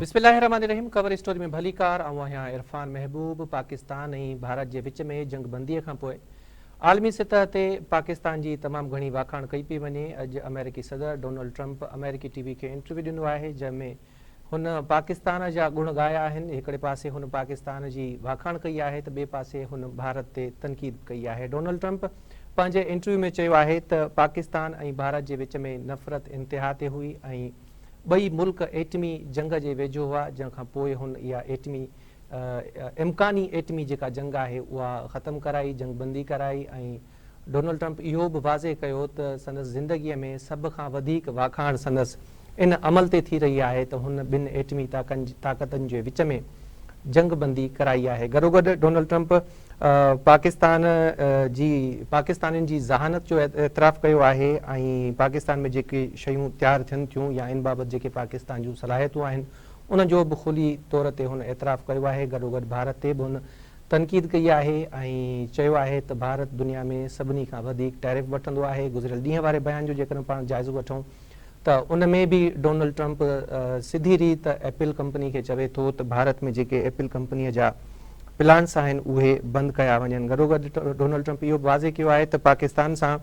बिस्मिल्लाहिर्रहमानिर्रहीम। Cover story में भली कार आहियां इरफान महबूब। पाकिस्तान ऐं भारत जे विच में जंगबंदीअ खां पोइ आलमी सतह ते पाकिस्तान जी तमामु घणी वाखाण कई पई वञे। अॼु अमेरिकी सदर डोनाल्ड ट्रंप अमेरिकी टीवी खे इंटरव्यू ॾिनो आहे, जंहिंमें हुन पाकिस्तान जा गुण ॻाया आहिनि। हिकिड़े पासे हुन पाकिस्तान जी वाखाण कई आहे त ॿिए पासे हुन भारत ते तनक़ीद कई आहे। डोनाल्ड ट्रंप पंहिंजे इंटरव्यू में चयो आहे त पाकिस्तान ऐं भारत जे विच में नफ़रत इंतिहा ते हुई ऐं ॿई मुल्क एटमी जंग जे वेझो हुआ, जंहिंखां पोइ हुन इहा इम्कानी एटमी जेका जंग आहे उहा ख़तमु कराई, जंगबंदी कराई। ऐं डोनाल्ड ट्रंप इहो बि वाज़े कयो त संदसि ज़िंदगीअ में सभ खां वधीक वाखाण संदसि इन अमल ते थी रही आहे त हुन ॿिनि एटमी ताक़तनि जे विच में जंगबंदी कराई आहे। गॾोगॾु डोनाल्ड ट्रंप पाकिस्तानियुनि जी ज़हानत जो एतिराफ़ कयो आहे ऐं पाकिस्तान में जेके शयूं तयारु थियनि थियूं या इन बाबति जेके पाकिस्तान जूं सलाहियतूं आहिनि उन जो बि खुली तौर ते हुन एतिराफ़ कयो आहे। गॾोगॾु भारत ते बि हुन तनक़ीद कई आहे ऐं चयो आहे त भारत दुनिया में सभिनी खां वधीक टैरिफ वठंदो आहे। गुज़िरियल ॾींहं वारे बयान जो जेकॾहिं पाण जाइज़ो वठूं त उन में बि डोनाल्ड ट्रंप सिधी रीति एप्पल कंपनी खे चवे थो त भारत में जेके एप्पल कंपनीअ जा प्लान्स आहिनि उहे बंदि कया वञनि। गॾोगॾु डोनाल्ड ट्रंप इहो बि वाज़े कयो आहे त पाकिस्तान सां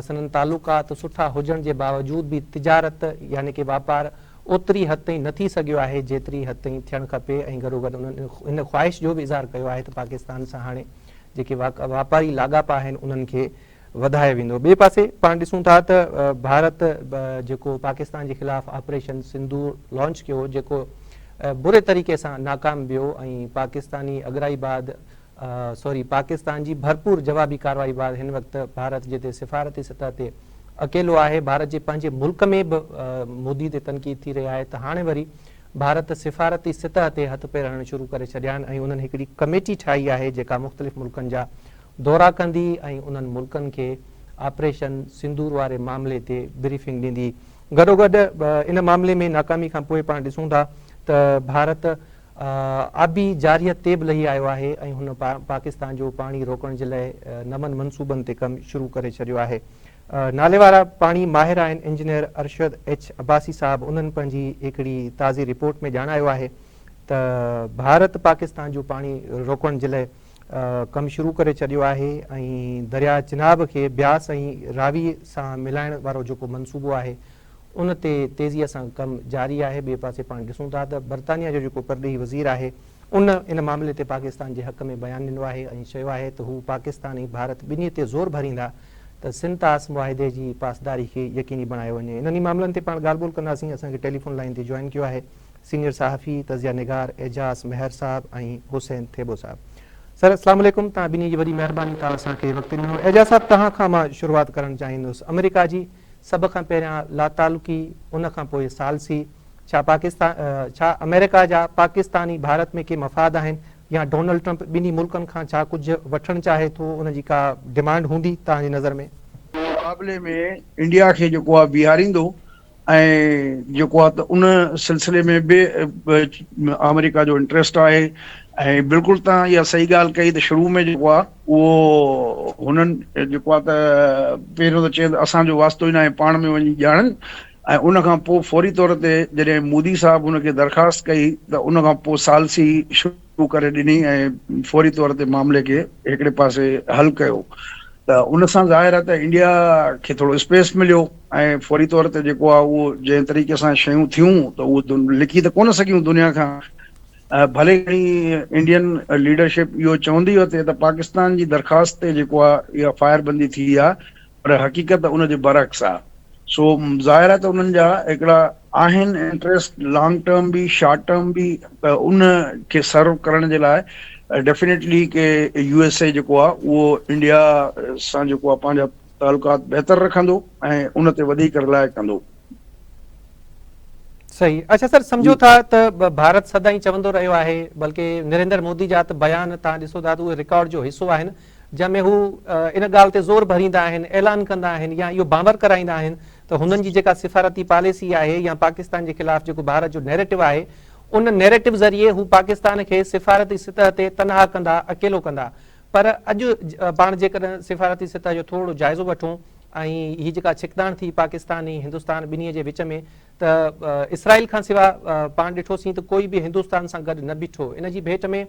संदनि तालुकात सुठा हुजण जे बावजूद बि तिजारत यानी कि वापार ओतिरी हद ताईं न थी सघियो आहे जेतिरी हद ताईं थियणु खपे। ऐं गॾोगॾु उन्हनि इन ख़्वाहिश जो बि इज़हार कयो आहे त पाकिस्तान सां हाणे जेके वापारी लाॻापा आहिनि उन्हनि खे वधायो वेंदो। ॿिए पासे पाण ॾिसूं था त भारत जेको पाकिस्तान जे ख़िलाफ़ु ऑपरेशन सिंदूर लॉन्च कयो, जेको बुरे तरीक़े सां नाकाम वियो ऐं पाकिस्तान जी भरपूर जवाबी कार्रवाई बाद हिन वक़्तु भारत जिते सिफ़ारती सतह ते अकेलो आहे। भारत जे पंहिंजे मुल्क में बि मोदी ते तनक़ीद थी रही आहे त हाणे वरी भारत सिफ़ारती सतह ते हथ पेर हणणु शुरू करे छॾिया आहिनि ऐं उन्हनि हिकिड़ी कमेटी ठाही आहे जेका मुख़्तलिफ़ मुल्कनि जा दौरा कंदी ऐं उन्हनि मुल्कनि खे ऑपरेशन सिंदूर वारे मामले ते ब्रीफिंग ॾींदी। गॾोगॾु इन मामले में नाकामी खां पोइ पाण ॾिसूं था त भारत आबी जारियत ते बि लही आयो आहे ऐं हुन पाकिस्तान जो पाणी रोकण जे लाइ नवनि मनसूबनि ते कमु शुरू करे छॾियो आहे। नाले वारा पाणी माहिर आहिनि इंजीनियर अरशद एच अब्बासी साहब। उन्हनि पंहिंजी हिकिड़ी ताज़ी रिपोर्ट में ॼाणायो आहे त भारत पाकिस्तान जो पाणी रोकण जे लाइ कमु शुरू करे छॾियो आहे ऐं दरिया चिनाब खे ब्यास ऐं रावी सां मिलाइण वारो जेको मनसूबो आहे उन ते तेज़ीअ सां कमु जारी आहे। ॿिए पासे पाण ॾिसूं था त बर्तानिया जो जेको परॾेही वज़ीर आहे उन इन मामले ते पाकिस्तान जे हक़ में बयानु ॾिनो आहे ऐं चयो आहे त हू पाकिस्तान ऐं भारत ॿिन्ही ते ज़ोर भरींदा त सिंतास मुआहिदे जी पासदारी खे यकीनी बणायो वञे। इन्हनि मामलनि ते पाण ॻाल्हि ॿोल कंदासीं। असांखे टेलीफोन लाइन ते जॉइन कयो आहे सीनियर सहाफ़ी तज़िया निगार एजाज़ मेहर साहब ऐं हुसैन थेबो साहब। सर अस्सलाम वालेकुम। तव्हां ॿिन्ही जी वॾी महिरबानी, तव्हां असांखे वक़्तु ॾिनो। एजाज़ साहब, तव्हां खां मां शुरूआति करणु चाहींदुसि। अमेरिका जी सभ खां पहिरियां लातालुकी, उन खां पोइ सालसी, छा अमेरिका जा पाकिस्तानी भारत में के मफ़ाद आहिनि या डोनाल्ड ट्रंप ॿिन्ही मुल्कनि खां छा कुझु वठणु चाहे थो, उनजी का डिमांड हूंदी तव्हांजी नज़र में? मुक़ाबले में इंडिया खे जेको आहे बीहारींदो ऐं जेको आहे त उन सिलसिले में बि अमेरिका जो इंट्रस्ट आहे। ऐं बिल्कुलु तव्हां इहा सही ॻाल्हि कई त शुरू में जेको आहे उहो हुननि जेको आहे त पहिरियों त चए असांजो वास्तो ई न आहे, पाण में वञी ॼाणनि। ऐं उन खां पोइ फौरी तौर ते जॾहिं मोदी साहब हुनखे दरख़्वास्त कई त उन खां पोइ सालसी शुरू करे ॾिनी ऐं फौरी तौर ते मामले खे हिकिड़े पासे हल कयो। त उन सां ज़ाहिर आहे त इंडिया खे थोरो स्पेस मिलियो ऐं फौरी तौर ते जेको आहे उहो जंहिं तरीक़े सां शयूं थियूं त उहो लिखी त कोन सघियूं दुनिया खां। भले घणी इंडियन लीडरशिप इहो चवंदी हुते त पाकिस्तान जी दरख़्वास्त ते जेको आहे इहा फायरबंदी थी आहे, पर हक़ीक़त उनजे बरक्स आहे। सो ज़ाहिर आहे त उन्हनि जा हिकिड़ा आहिनि इंट्रस्ट, लॉन्ग टर्म बि शॉर्ट टर्म बि, त उन खे सर्व करण जे लाइ डेफिनेटली के USA जेको आहे उहो इंडिया सां जेको आहे पंहिंजा तालुकात बहितर रखंदो ऐं उन ते वधीक रिलाय कंदो। सही। अच्छा सर, सम्झो था त भारत सदाईं चवंदो रहियो आहे, बल्कि नरेंद्र मोदी जा त बयान तव्हां ॾिसो था त उहे रिकॉर्ड जो हिसो आहिनि, जंहिंमें हू इन ॻाल्हि ते ज़ोर भरींदा आहिनि, ऐलान कंदा आहिनि या इहो बांवर कराईंदा आहिनि त हुननि जी जेका सिफ़ारती पॉलिसी आहे या पाकिस्तान जे ख़िलाफ़ जेको भारत जो नैरेटिव आहे उन नैरेटिव ज़रिए हू पाकिस्तान खे सिफ़ारती सतह ते तनहा कंदा, अकेलो कंदा। पर अॼु पाण जेकॾहिं सिफ़ारती सतह जो थोरो जाइज़ो वठूं ऐं हीअ जेका छिकताण थी पाकिस्तान ऐं हिंदुस्तान ॿिन्हीअ जे विच में, त इसराइल खां सिवा पाण ॾिठोसीं त कोई बि हिंदुस्तान सां गॾु न बीठो। इन जी भेट में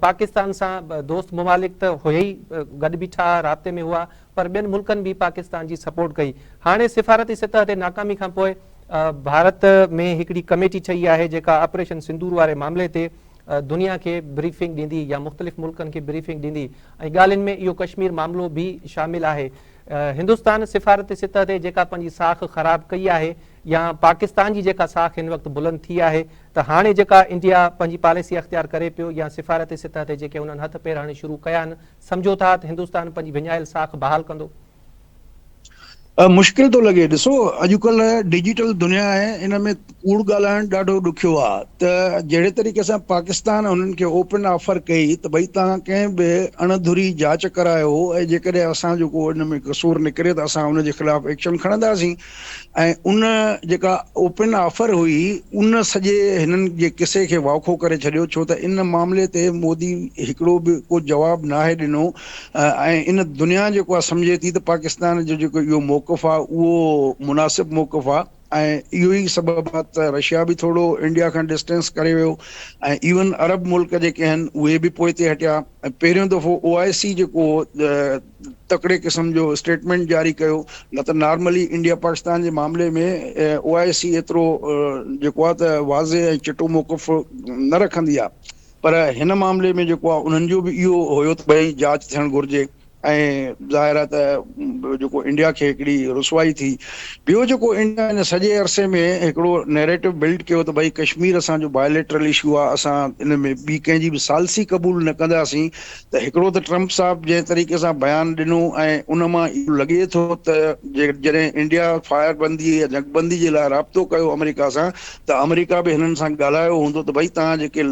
पाकिस्तान सां दोस्त मुमालिक त हुए ई गॾु बीठा, राब्ते में हुआ, पर ॿियनि मुल्कनि बि पाकिस्तान जी सपोर्ट कई। हाणे सिफ़ारती सतह ते नाकामी खां पोइ भारत में हिकिड़ी कमेटी ठही आहे जेका ऑपरेशन सिंदूर वारे मामले ते दुनिया खे ब्रीफिंग ॾींदी या मुख़्तलिफ़ मुल्कनि खे ब्रीफिंग ॾींदी, ऐं ॻाल्हियुनि में इहो कश्मीर मामिलो बि शामिलु आहे। हिंदुस्तान सिफ़ारती सतह ते जेका पंहिंजी साख ख़राब कई आहे या पाकिस्तान जी जेका साख हिन वक़्तु बुलंद थी आहे, त हाणे जेका इंडिया पंहिंजी पॉलिसी अख़्तियार करे पियो या सिफ़ारती सतह ते जेके उन्हनि हथ पेर हणी शुरू कया आहिनि, सम्झो था त हिंदुस्तान पंहिंजी विञायल साख बहाल कंदो? मुश्किल थो लॻे। ॾिसो, अॼुकल्ह डिजिटल दुनिया आहे, इन में कूड़ ॻाल्हाइण ॾाढो ॾुखियो आहे। त जहिड़े तरीक़े सां पाकिस्तान उन्हनि खे ओपन ऑफर कई त भई तव्हां कंहिं बि अणधुरी जांच करायो, ऐं जेकॾहिं असां जेको इन में कसूर निकिरे त असां उनजे ख़िलाफ़ एक्शन खणंदासीं। ऐं उन जेका ओपन ऑफर हुई, उन सॼे हिननि जे किसे खे वाखो करे छॾियो, छो त इन मामले ते मोदी हिकिड़ो बि को जवाबु नाहे ॾिनो। ऐं इन दुनिया जेको आहे सम्झे थी त पाकिस्तान जो जेको इहो मौक़िफ़ आहे उहो मुनासिब मौक़िफ़ आहे। ऐं इहो ई सबबु आहे त रशिया बि थोरो इंडिया खां डिस्टेंस करे वियो, ऐं इवन अरब मुल्क जेके आहिनि उहे बि पोइ ते हटिया। ऐं पहिरियों दफ़ो OIC जेको तकिड़े क़िस्म जो स्टेटमेंट जारी कयो, न त नॉर्मली इंडिया पाकिस्तान जे मामले में OIC एतिरो जेको आहे त वाज़े ऐं चिटो मौक़िफ़ न रखंदी आहे। पर हिन मामले में जेको आहे उन्हनि जो बि इहो हुयो त भई जांच थियणु घुरिजे। ऐं ज़ाहिर आहे त जेको इंडिया खे हिकिड़ी रुसवाई थी। ॿियो जेको इंडिया हिन सॼे अरसे में हिकिड़ो नैरेटिव बिल्ड कयो त भई कश्मीर असांजो बायोलेटरल इशू आहे, असां इन में ॿी कंहिंजी बि सालसी क़बूल न कंदासीं। त हिकिड़ो त ट्रंप साहब जंहिं तरीक़े सां बयानु ॾिनो, ऐं उन मां इहो लॻे थो त जॾहिं इंडिया फायरबंदी या जंगबंदी जे लाइ राब्तो कयो अमेरिका सां, त अमेरिका बि हिननि सां ॻाल्हायो हूंदो त भई तव्हां जेके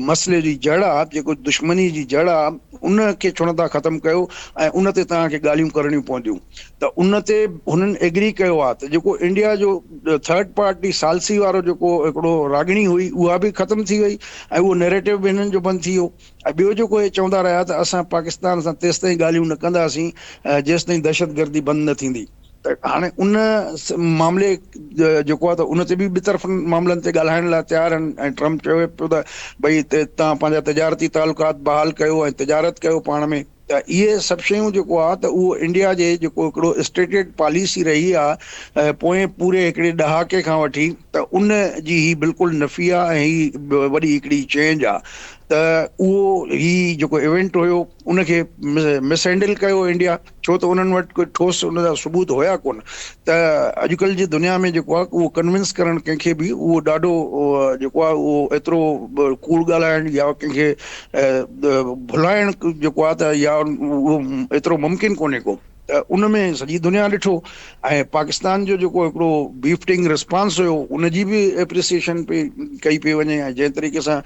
मसइले जी जड़ आहे, जेको दुश्मनी जी जड़ आहे, उन खे छो नथा ख़तमु कयो, ऐं उन ते तव्हांखे ॻाल्हियूं करणियूं पवंदियूं। त उन ते हुननि एग्री कयो आहे त जेको इंडिया जो थर्ड पार्टी सालसी वारो जेको हिकिड़ो रागिणी हुई, उहा बि ख़तमु थी वई, ऐं उहो नैरेटिव बि हिननि जो बंदि थी वियो। ऐं ॿियो जेको इहे चवंदा रहिया त असां पाकिस्तान सां तेसि ताईं ॻाल्हियूं न कंदासीं जेसि ताईं दहशतगर्दी बंदि न थींदी। त हाणे उन मामले जेको आहे त उन ते बि ॿितरफ़नि मामलनि ते ॻाल्हाइण लाइ तयारु आहिनि। ऐं ट्रंप चवे पियो त भई तव्हां पंहिंजा तिजारती तालुकात बहाल कयो ऐं तिजारत कयो पाण में। त इहे सभु शयूं जेको आहे त उहो इंडिया जे जेको हिकिड़ो स्टेटेड पॉलिसी रही आहे पोइ पूरे हिकिड़े ॾहाके खां वठी, त उन जी ही बिल्कुलु नफ़ी आहे। ऐं ही वॾी हिकिड़ी चेंज आहे। त उहो ही जेको इवेंट हुयो उनखे मिसहैंडल कयो इंडिया, छो त उन्हनि वटि कोई ठोस उन जा सबूत हुया कोन। त अॼुकल्ह जी दुनिया में जेको आहे उहो कन्विंस करणु कंहिंखे बि उहो ॾाढो जेको आहे उहो एतिरो कूड़ ॻाल्हाइण या कंहिंखे भुलाइण जेको आहे त या उहो एतिरो मुमकिन कोन्हे को। त उन में सॼी दुनिया ॾिठो, ऐं पाकिस्तान जो जेको हिकिड़ो बीफ्टिंग रिस्पॉन्स हुयो उनजी बि एप्रिसिएशन पई कई पई वञे। ऐं जंहिं तरीक़े सां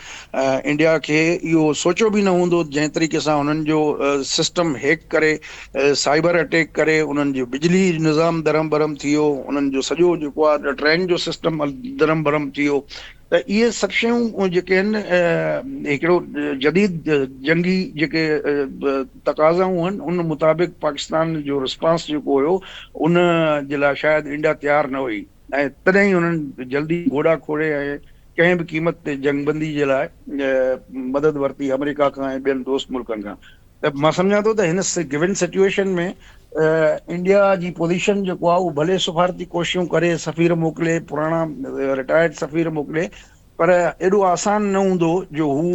इंडिया खे इहो सोचियो बि न हूंदो, जंहिं तरीक़े सां हुननि जो सिस्टम हैक करे, साइबर अटैक करे उन्हनि जो बिजली निज़ाम दरम बरम थी वियो, उन्हनि जो सॼो जेको आहे ट्रेन जो सिस्टम दरम बरम थी वियो। त इहे सभु शयूं जेके आहिनि हिकिड़ो जदीद जंगी जेके तक़ाज़ाऊं आहिनि उन मुताबिक़ पाकिस्तान जो रिस्पॉन्स जेको हुयो उन जे लाइ शायदि इंडिया तयारु न हुई। ऐं तॾहिं ई हुननि जल्दी घोड़ा खोड़े ऐं कंहिं बि क़ीमत ते जंगबंदी जे लाइ मदद वरिती अमेरिका खां ऐं ॿियनि दोस्त मुल्कनि खां। त मां सम्झां थो त हिन गिवन सिचुएशन में इंडिया जी पोज़ीशन जेको आहे उहो भले सिफ़ारती कोशिशूं करे, सफ़ीर मोकिले, पुराणा रिटायर्ड सफ़ीर मोकिले, पर एॾो आसान न हूंदो जो हू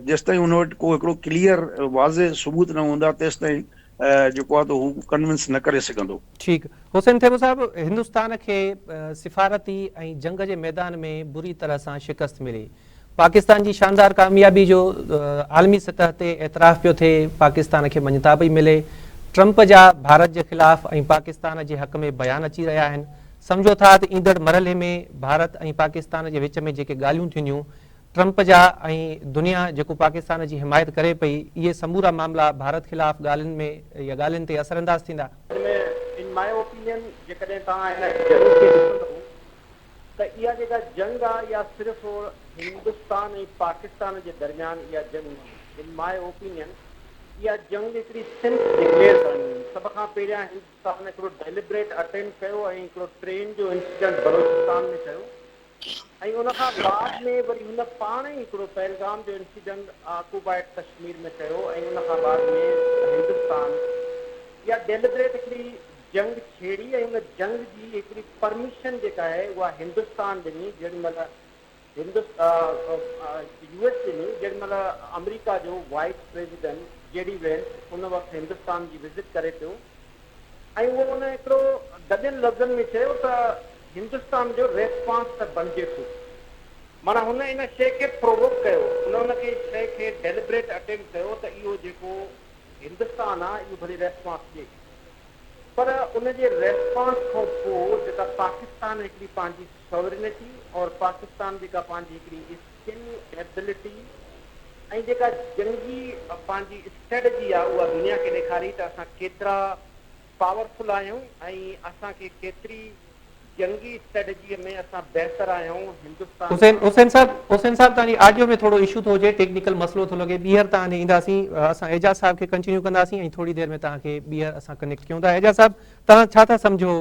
जेसिताईं हुन वटि को हिकिड़ो क्लियर वाज़े सबूत न हूंदा तेसि ताईं जेको आहे त हू कन्विंस न करे सघंदो। ठीकु। हुसैन थेबो साहब, हिंदुस्तान खे सिफ़ारती ऐं जंग जे मैदान में बुरी तरह सां शिकस्त मिली। पाकिस्तान जी शानदार कामयाबी जो आलमी सतह ते एतराफ़ पियो थिए, पाकिस्तान खे मञता पई मिले। ट्रंप जा भारत जे ख़िलाफ़ ऐं पाकिस्तान जे हक़ में बयान अची रहिया आहिनि। सम्झो था त ईंदड़ मरहले में भारत ऐं पाकिस्तान जे विच में जेके ॻाल्हियूं थींदियूं, ट्रंप जा ऐं दुनिया जेको पाकिस्तान जी हिमायत करे पई, इहे समूरा मामला भारत ख़िलाफ़ ॻाल्हियुनि में या ॻाल्हियुनि ते असरअंदाज़ थींदा? इन माय ओपिनियन जेकॾहिं तव्हां हिन जंग खे ॾिसंदव त इहा जेका जंग आहे इहा सिर्फ़ु हिंदुस्तान ऐं पाकिस्तान जे दरमियान इहा जंग, इन माय ओपिनियन इहा जंग हिकिड़ी सिंध डिक्लेयर करणी हुई। सभ खां पहिरियां हिंदुस्तान हिकिड़ो डेलिब्रेट अटेम्प्ट कयो ऐं हिकिड़ो ट्रेन जो इंसिडेंट बलोचिस्तान में कयो ऐं उन खां बाद में वरी हुन पाण ई हिकिड़ो पहलगाम जो इंसिडेंट ऑक्यूपाइड कश्मीर में कयो ऐं उन खां बाद में हिंदुस्तान इहा डेलिब्रेट हिकिड़ी जंग छेड़ी ऐं हुन जंग जी हिकिड़ी परमिशन जेका आहे उहा हिंदुस्तान ॾिनी जेॾी महिल यूएस ॾिनी जेॾी महिल अमेरिका जो वाइस प्रेसिडेंट जेडी वेंस उन वक़्तु हिंदुस्तान जी विज़िट करे पियो ऐं उहो उन हिकिड़ो गॾियल लफ़्ज़नि में चयो त हिंदुस्तान जो रेस्पॉन्स त बणिजे थो। माना हुन इन शइ खे प्रोवोक कयो, हुनखे शइ खे डेलिब्रेट अटेम्प्ट कयो त इहो जेको हिंदुस्तान आहे इहो भली रेस्पॉन्स ॾिए, पर उनजे रेस्पॉन्स खां पोइ जेका पाकिस्तान हिकिड़ी पंहिंजी सॉवरिनिटी और पाकिस्तान जेका पंहिंजी हिकिड़ी स्किल एबिलिटी ऐं जेका जंगी पंहिंजी स्ट्रेटजी आहे उहा दुनिया खे ॾेखारी त असां केतिरा पावरफुल आहियूं ऐं असांखे केतिरी जंगी स्ट्रेटजीअ में असां बहितर आहियूं। हिंदुस्तान हुसैन साहब तव्हांजी ऑडियो में थोरो इशू थो हुजे, टेक्निकल मसलो थो लॻे। ॿीहर तव्हां ईंदासीं, असां एजाज़ साहब खे कंटिन्यू कंदासीं ऐं थोरी देरि में तव्हांखे ॿीहर असां कनेक्ट कयूं था। एजाज़ साहब, तव्हां छा था सम्झो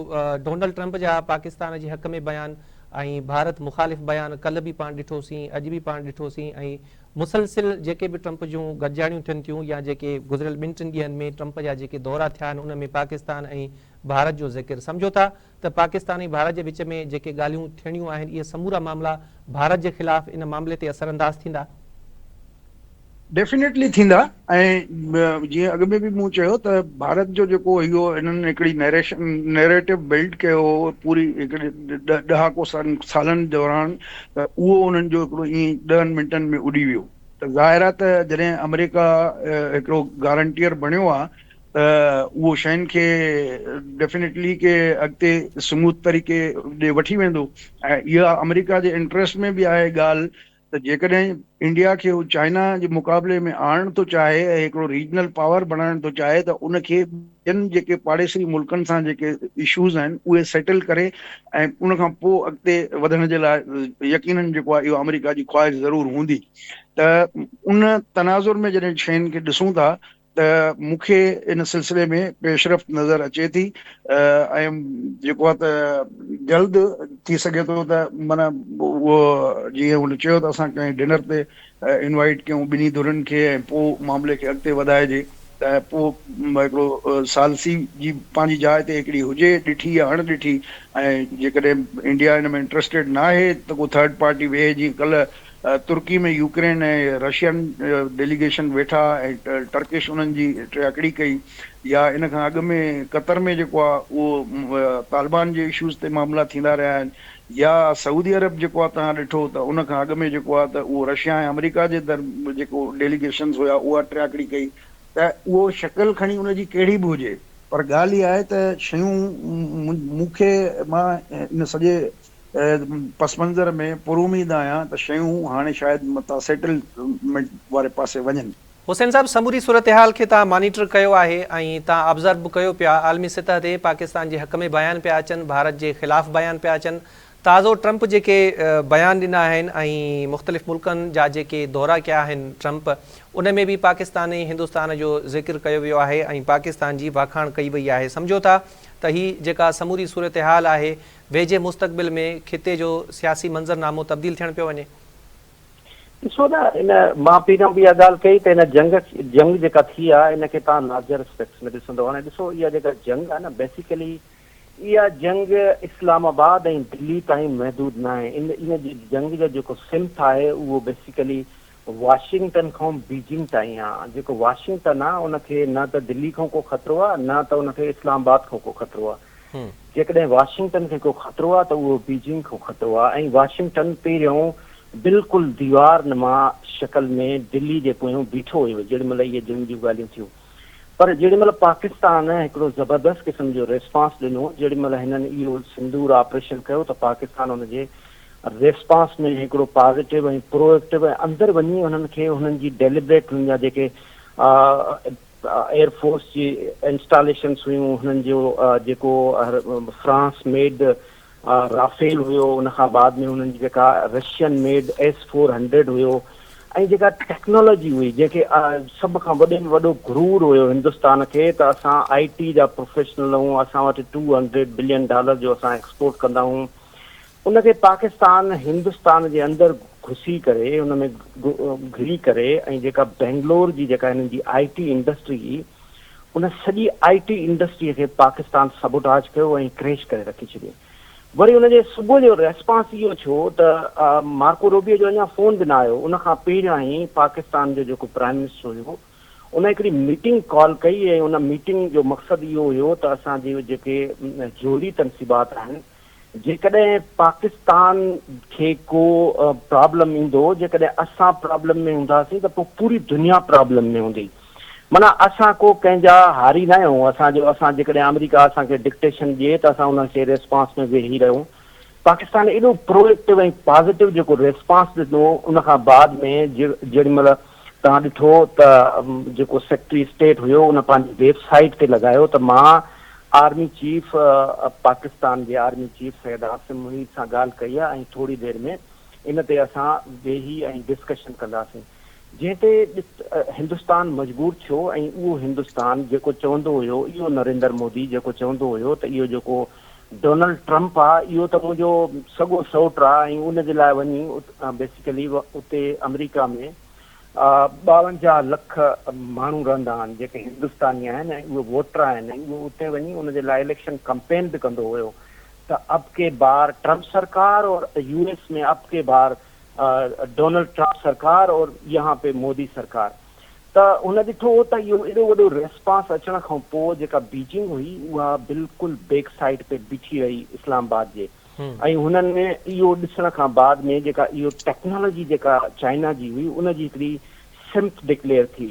डोनाल्ड ट्रंप जा पाकिस्तान जे हक़ में बयान ऐं भारत मुखालिफ़ बयान? कल्ह बि पाण ॾिठोसीं, अॼु बि पाण ॾिठोसीं, ऐं मुसलसिल जेके बि ट्रंप जूं गॾिजाणियूं थियनि थियूं या जेके गुज़िरियल 2-3 ॾींहंनि में ट्रंप जा जेके दौरा थिया आहिनि उन में पाकिस्तान ऐं भारत जो ज़िक्र। सम्झो था त पाकिस्तान ऐं भारत जे विच में जेके ॻाल्हियूं थियणियूं आहिनि इहे समूरा मामला भारत जे ख़िलाफ़ इन मामले ते असरअंदाज़ थींदा? डेफिनेटली थींदा। ऐं जीअं अॻु में बि मूं चयो त भारत जो जेको इहो हिननि हिकिड़ी नैरेटिव बिल्ड कयो पूरी हिकिड़े 10 सालनि दौरान, त उहो उन्हनि जो हिकिड़ो ईअं 10 मिंटनि में उॾी वियो। त ज़ाहिर आहे त जॾहिं अमेरिका हिकिड़ो गारंटियर बणियो आहे त उहो शयुनि खे डेफिनेटली के अॻिते स्मूथ तरीक़े ॾे वठी वेंदो। ऐं इहा अमेरिका जे इंट्रस्ट में बि आहे ॻाल्हि त जेकॾहिं इंडिया खे चाइना जे मुक़ाबले में आणणु थो चाहे ऐं हिकिड़ो रीजनल पावर बणाइणु थो चाहे त उनखे ॿियनि जेके पाड़ेसी मुल्कनि सां जेके इशूज़ आहिनि उहे सेटल करे ऐं उनखां पोइ अॻिते वधण जे लाइ यकीनन जेको आहे इहो अमेरिका जी ख्वाहिश ज़रूरु हूंदी। त उन तनाज़ुर में जॾहिं शयुनि खे ॾिसूं था त मूंखे इन सिलसिले में पेशरफ़्त नज़र अचे थी। ऐं जेको आहे त जल्द थी सघे थो त माना उहो जीअं हुन चयो त असां कंहिं डिनर ते इनवाइट कयूं ॿिन्ही धुरनि खे ऐं पोइ मामले खे अॻिते वधाइजे, त पोइ हिकिड़ो सालसी जी पंहिंजी जाइ ते हिकिड़ी हुजे, ॾिठी या अणॾिठी। ऐं जेकॾहिं इंडिया हिन में इंट्रस्टेड न आहे त को थर्ड पार्टी वेहे, जीअं कल्ह तुर्की में यूक्रेन ऐं रशियन डेलीगेशन वेठा ऐं टर्किश उन्हनि जी टियाकड़ी कई, या इन खां अॻु में कतर में जेको आहे उहो तालिबान जे इशूज़ ते मामला थींदा रहिया आहिनि, या सऊदी अरब जेको आहे तव्हां ॾिठो त उन खां अॻु में जेको आहे त उहो रशिया ऐं अमेरिका जे जेको डेलीगेशन्स हुया उहा टियाकड़ी कई। त उहो शक्ल खणी उनजी कहिड़ी बि हुजे, पर ॻाल्हि इहा आहे त शयूं मूंखे मां इन सॼे पस मंज़र में पुरुमीद आहियां त शयूं हाणे शायदि मता सेटलमेंट वारे पासे वञनि। हुसैन साहब, समूरी सूरत हाल खे तव्हां मॉनिटर कयो आहे ऐं तव्हां ऑब्ज़र्व बि कयो पिया, आलमी सतह ते पाकिस्तान जे हक़ में बयान पिया अचनि, भारत जे ख़िलाफ़ बयान पिया अचनि। ताज़ो ट्रंप जेके बयान ॾिना आहिनि ऐं मुख़्तलिफ़ मुल्कनि जा जेके दौरा कया आहिनि ट्रंप, उन में बि पाकिस्तान ऐं हिंदुस्तान जो ज़िक्र कयो वियो आहे ऐं पाकिस्तान जी वाखाण कई वई आहे। सम्झो था त हीअ जेका समूरी सूरत हाल आहे वेझे मुस्तक़बिल में खिते जो सियासी मंज़रनामो तब्दील थियणु पियो वञे? ॾिसो न, इन मां पहिरियों बि इहा ॻाल्हि कई त इन जंग जेका थी आहे इनखे तव्हां लार्जर एस्पेक्ट्स में ॾिसंदो। हाणे ॾिसो, इहा जेका जंग आहे न, बेसिकली इहा जंग इस्लामाबाद ऐं दिल्ली ताईं महदूद न आहे। इन जी जंग जो जेको सिमथ आहे उहो बेसिकली वाशिंगटन खां बीजिंग ताईं आहे। जेको वाशिंगटन आहे उनखे न त दिल्ली खां को ख़तरो आहे, न त उनखे इस्लामाबाद खां को ख़तरो आहे। जेकॾहिं वाशिंगटन खे को ख़तरो आहे त उहो बीजिंग खां ख़तरो आहे। ऐं वाशिंगटन पहिरियों बिल्कुलु दीवार नुमा शक्ल में दिल्ली जे पोयों बीठो हुयो जेॾी महिल इहे जंग जूं ॻाल्हियूं थियूं। पर जेॾी महिल पाकिस्तान हिकिड़ो ज़बरदस्त क़िस्म जो रिस्पॉन्स ॾिनो, जेॾी महिल हिननि इहो सिंदूर ऑपरेशन कयो त पाकिस्तान हुनजे रिस्पॉन्स में हिकिड़ो पॉज़िटिव ऐं प्रोएक्टिव ऐं अंदरि वञी हुननि खे हुननि जी डेलिब्रेट हुनजा जेके एयरफोर्स जी इंस्टॉलेशन्स हुयूं, हुननि जो जेको फ्रांस मेड राफेल हुयो, उनखां बाद में हुननि जी जेका रशियन मेड S-400 हुयो, ऐं जेका टेक्नोलॉजी हुई जेके सभ खां वॾे में वॾो गुरूर हुयो हिंदुस्तान खे त असां IT जा प्रोफेशनल आहियूं, असां वटि $200 बिलियन जो असां एक्सपोर्ट कंदा आहियूं, उनखे पाकिस्तान हिंदुस्तान जे अंदरि घुसी करे उन में घिरी करे ऐं जेका बेंगलोर जी जेका हिननि जी IT इंडस्ट्री हुई उन सॼी IT इंडस्ट्रीअ खे पाकिस्तान सबोटाज कयो ऐं क्रैश करे रखी छॾियो। वरी हुनजे सुबुह जो रेस्पॉन्स इहो छो त मार्को रूबियो जो अञा फ़ोन बि न आयो, उनखां पहिरियां ई पाकिस्तान जो जेको प्राइम मिनिस्टर हुयो उन हिकिड़ी मीटिंग कॉल कई ऐं उन मीटिंग जो मक़सदु इहो हुयो त असांजे जेके जोड़ी तनसीबात आहिनि, जेकॾहिं पाकिस्तान खे को प्रॉब्लम ईंदो, जेकॾहिं असां प्रॉब्लम में हूंदासीं त पोइ पूरी दुनिया प्रॉब्लम में हूंदी। माना असां को कंहिंजा हारी न आहियूं, असां जेकॾहिं अमेरिका असांखे डिक्टेशन ॾिए त असां उनखे रेस्पॉन्स में वेही रहियूं। पाकिस्तान एॾो प्रोएक्टिव ऐं पॉज़िटिव जेको रेस्पॉन्स ॾिनो उनखां बाद में जेॾीमहिल तव्हां ॾिठो त जेको सेक्रेटरी स्टेट हुयो उन पंहिंजी वेबसाइट ते लॻायो त मां आर्मी चीफ पाकिस्तान जे आर्मी चीफ सैयद आसिम मुनीर सां ॻाल्हि कई आहे ऐं थोरी देरि में इन ते असां वेही ऐं डिस्कशन कंदासीं, जंहिं ते हिंदुस्तान मजबूर थियो ऐं उहो हिंदुस्तान जेको चवंदो हुयो, इहो नरेंद्र मोदी जेको चवंदो हुयो त इहो जेको डोनाल्ड ट्रंप आहे इहो त मुंहिंजो सॻो सौट आहे ऐं उनजे लाइ वञी बेसिकली उते अमेरिका में 52 लख माण्हू रहंदा आहिनि जेके हिंदुस्तानी आहिनि ऐं उहे वोटर आहिनि ऐं उहो उते वञी उनजे लाइ इलेक्शन कैंपेन बि कंदो हुयो त अब के बार ट्रंप सरकार और US में अब के बार डोनाल्ड ट्रंप सरकार और यहाँ पे मोदी सरकार। त हुन ॾिठो त इहो एॾो वॾो रेस्पॉन्स अचण खां पोइ जेका बीजिंग हुई उहा बिल्कुलु बैक साइड पे बीठी रही इस्लामाबाद जे, ऐं हुननि में इहो ॾिसण खां बाद में जेका इहो टेक्नोलॉजी जेका चाइना जी हुई उनजी हिकिड़ी सिम्थ डिक्लेयर थी।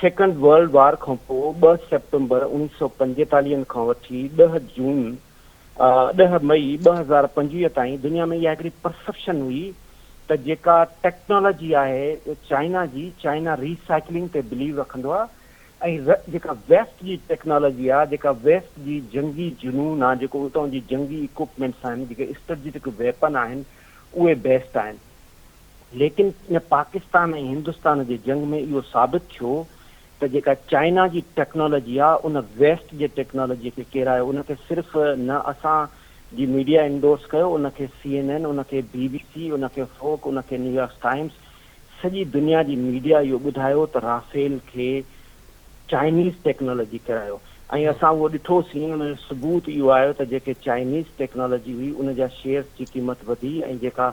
सेकेंड वर्ल्ड वार खां पोइ 2 सेप्टेंबर 1945 खां वठी 10 मई 2025 ताईं दुनिया में इहा हिकिड़ी परसेप्शन हुई त जेका टेक्नोलॉजी आहे चाइना रीसाइक्लिंग ते बिलीव रखंदो आहे ऐं जेका वेस्ट जी टेक्नोलॉजी आहे, जेका वेस्ट जी जंगी जुनून आहे, जेको उतां जी जंगी इक्विपमेंट्स आहिनि, जेके स्ट्रेटेजिक वेपन आहिनि, उहे बेस्ट आहिनि। लेकिन इन पाकिस्तान ऐं हिंदुस्तान जे जंग में इहो साबित थियो त जेका चाइना जी टेक्नोलॉजी आहे उन वेस्ट जे टेक्नोलॉजीअ खे केरायो, उनखे सिर्फ़ु न असां जी मीडिया इंडोर्स कयो, उनखे CNN, उनखे BBC, उनखे फोक, उनखे न्यूयॉर्क टाइम्स, सॼी दुनिया जी मीडिया इहो ॿुधायो त राफेल खे चाइनीज़ टेक्नोलॉजी करायो ऐं असां उहो ॾिठोसीं। उन जो सबूत इहो आयो त जेके चाइनीज़ टेक्नोलॉजी हुई उन जा शेयर्स जी क़ीमत वधी ऐं जेका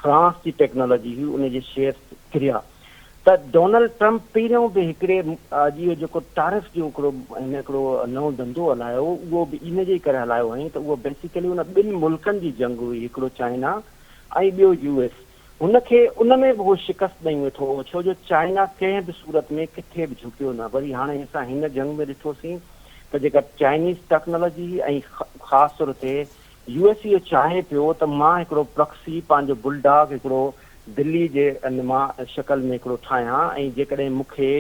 फ्रांस जी टेक्नोलॉजी हुई उन जे शेयर्स किरिया। त डोनाल्ड ट्रंप पहिरियों बि हिकिड़े इहो जेको टैरिफ जो हिकिड़ो नओं धंधो हलायो उहो बि इन जे करे हलायो हुअईं त उहो बेसिकली उन 2 मुल्कनि जी जंग हुई, हिकिड़ो चाइना ऐं ॿियो US। हुनखे उन में बि उहो शिकस्त ॾेई वेठो हो, छो जो चाइना कंहिं बि सूरत में किथे बि झुकियो न। वरी हाणे असां हिन जंग में ॾिठोसीं त जेका चाइनीज़ टेक्नोलॉजी ऐं ख़ासि तौर ते US इहो चाहे पियो त मां हिकिड़ो प्रॉक्सी पंहिंजो बुलडॉग हिकिड़ो दिल्ली जे मां शक्ल में हिकिड़ो ठाहियां ऐं जेकॾहिं मूंखे